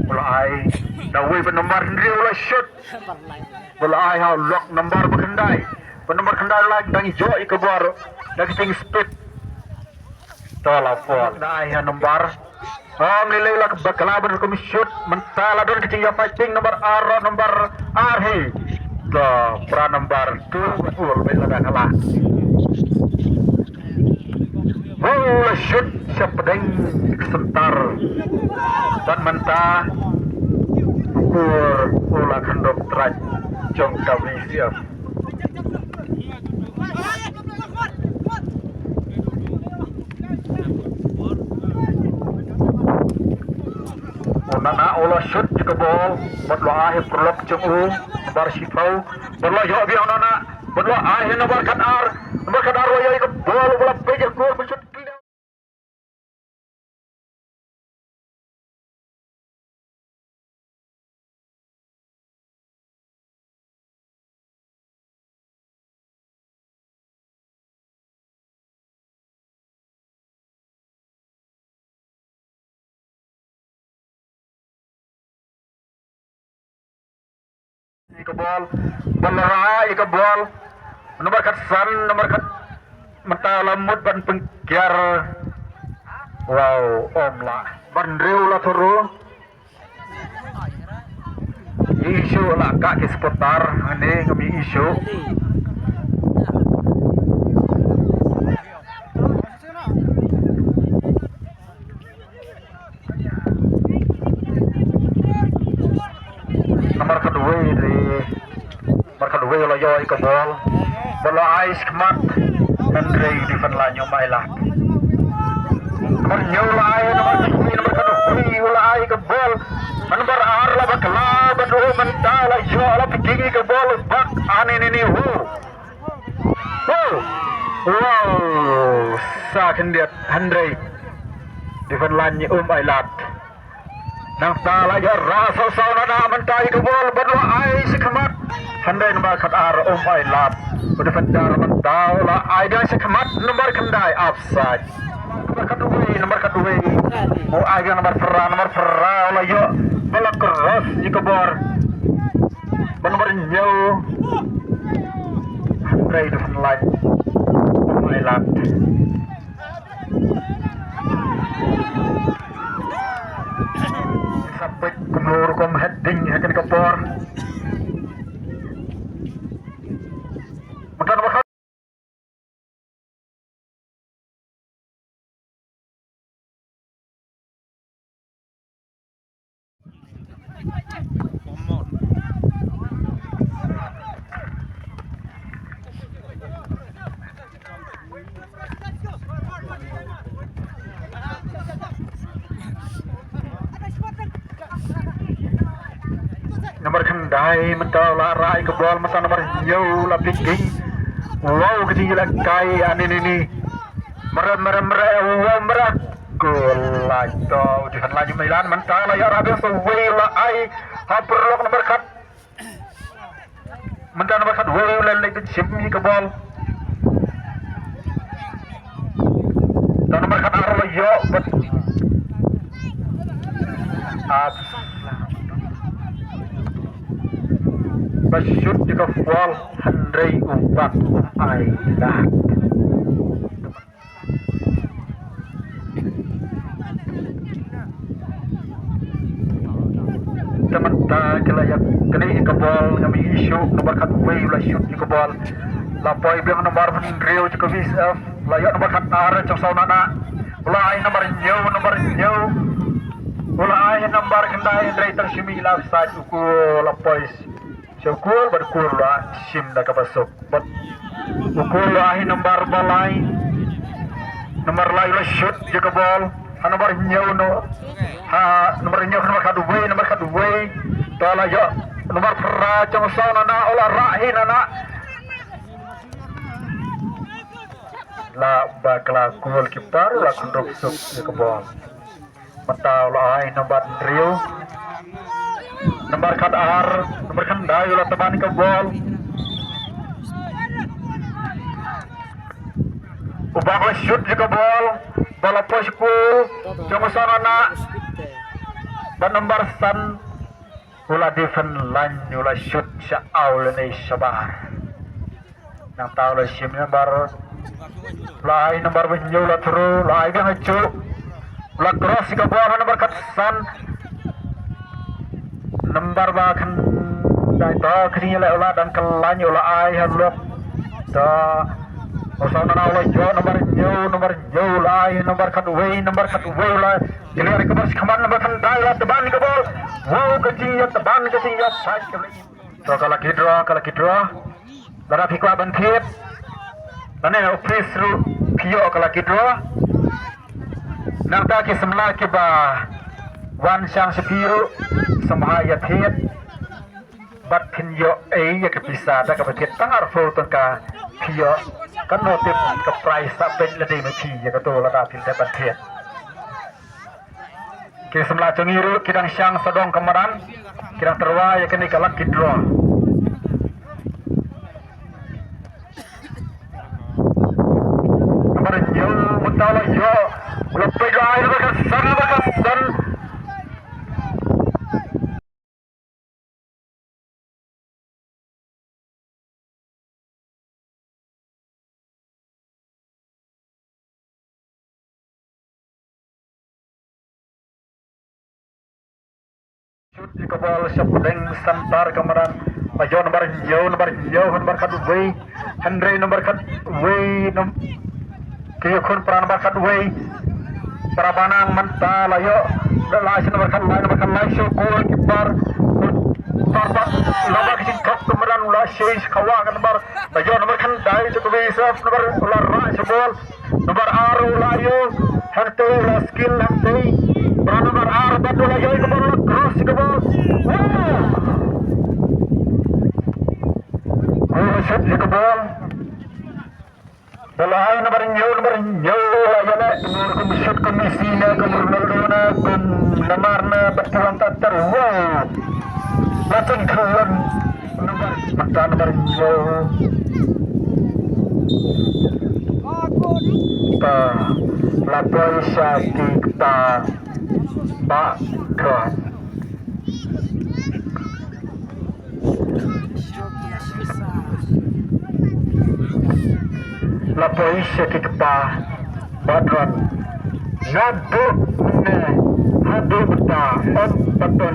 Mulai dawai penomor Rio lah shoot. Mulai hau lock nomor berkendai. Penomor kendai lagi dangi joy ke baru. Lagi tinggi speed. Telepon. Dai ha nomor. Nilai lah kebakalaban kami shoot. Mentala don kecing ya fighting nomor Aro nomor Arhi. Pra nomor 2 full baiklah dah kalah. Shoot sepedeng sebentar dan mentah ukur ulah kendok traj jong WCF Nana olah shoot juga bol berlo akhir perlok jeng bar sifau berlo yo biang nana berlo akhir nomor kadar waya ke bol bola pejer gol bershot ke bol balarai ke bol nomor katsan nomor kat mata lamut ban pengkiar wow omlah bandreu lah turu isu lah kaki seputar ini ngemi isu nomor kedua lo yoi ke bol bola ais kemat Andre defend lanyo mailah nomor nyulai nomor kedua bola ai ke bol nomor arla bakla badu mentala yo la pikingi ke bol bak anin ini wow sakin dia Andre defend lanyo mailah nang tala ya rasa sauna na mentai ke bol berdua ai sekemat handai nomor kadar ai lap berdefendar mentau la ai dan sekemat nomor kendai offside nomor kedua oh ai nomor ferra la yo bola cross di ke bor nomor nyo handai defend line ai lap sampai keluar kom heading akan ke bor mudah bakal nomor kendai mentau larai ke bol masa nomor nyo la picking wow ketinggalan kai anin ini merah gol lato jangan lagi Milan mentau la ya rabe suwe la ai haperlok nomor kat mentau nomor kat wow la lagi simi ke bol dan nomor kat arlo yo bet Basyut juga fual handai umpak ailah teman tak kelayak kini ke bol ngami isu nomor kat way ulah shoot juga bol lapoi biang nomor Rio juga bisa layak nomor kat arah cok saunana ulah nomor nyo ulah nomor kendai dari tersimi lah saat uku lapoi syukur berkur lah sim dah kapasok but ukur lah nomor balai nomor lain lah shoot juga bol nomor nyo nomor kadue tala yo nomor ferra cong sana na olah rahin anak la bakla gol kiper la kunduk suk juga bol mata olah nomor Rio nomor kadar nomor kendai ulah teman ke bol ubah shoot juga bol bola poskul cuma sana nak dan nomor san ula defend line ula shoot sa aul ni sabar nang tahu la sim nomor lai nomor benyo la thru lai ga hachu ula cross ka bola nomor kat san nomor ba kan dai to khri la ula dan kelany ula ai halok to Osana na ula jo nomor nyo lai nomor kat way la Jadi ke bos kaman nomor kan dai la teban ke bol wow kecing ya teban kecing ya sai ke to kala kidro lara phikwa ban thep nane office ru phio kala kidro nang ta ki samla ke ba wan sang sepiru samhaya thet bat phin yo ya ke bisa da ka phet tar fo ton ka phio kan notif ke price sa ben la dei ma phi ya ka to la ta phin ban thet ke samla cengiru kidang sang sadong kamaran kidang terwa ya kini kalak kidro Yo, mutala yo, lepai air berkesan. Shoot di kebal sepedeng santar kamaran. Ajo nomor kadue, Henry nomor kadue, Kiyukun peran bakat way Parabanang manta layo Dalasi nomor kan lain Syukur kipar Tarpat Lama kising kap kemeran Ula syis kawakan nomor Bajo nomor kan dai Cukup isaf nomor Ula rai sebol Nomor aru layo Hante ula skill hante Peran nomor aru Batu layo Nomor ula cross kebol Shoot di kebol Dalai nomor nyo layana nomor komisyot komisina kemurnaldona kum namarna batuan tatar wow batun kawan nomor mata nomor nyo pa lapoy syakik pa bakron Lapoi syakik pa bakron nado ne hadu beta on patun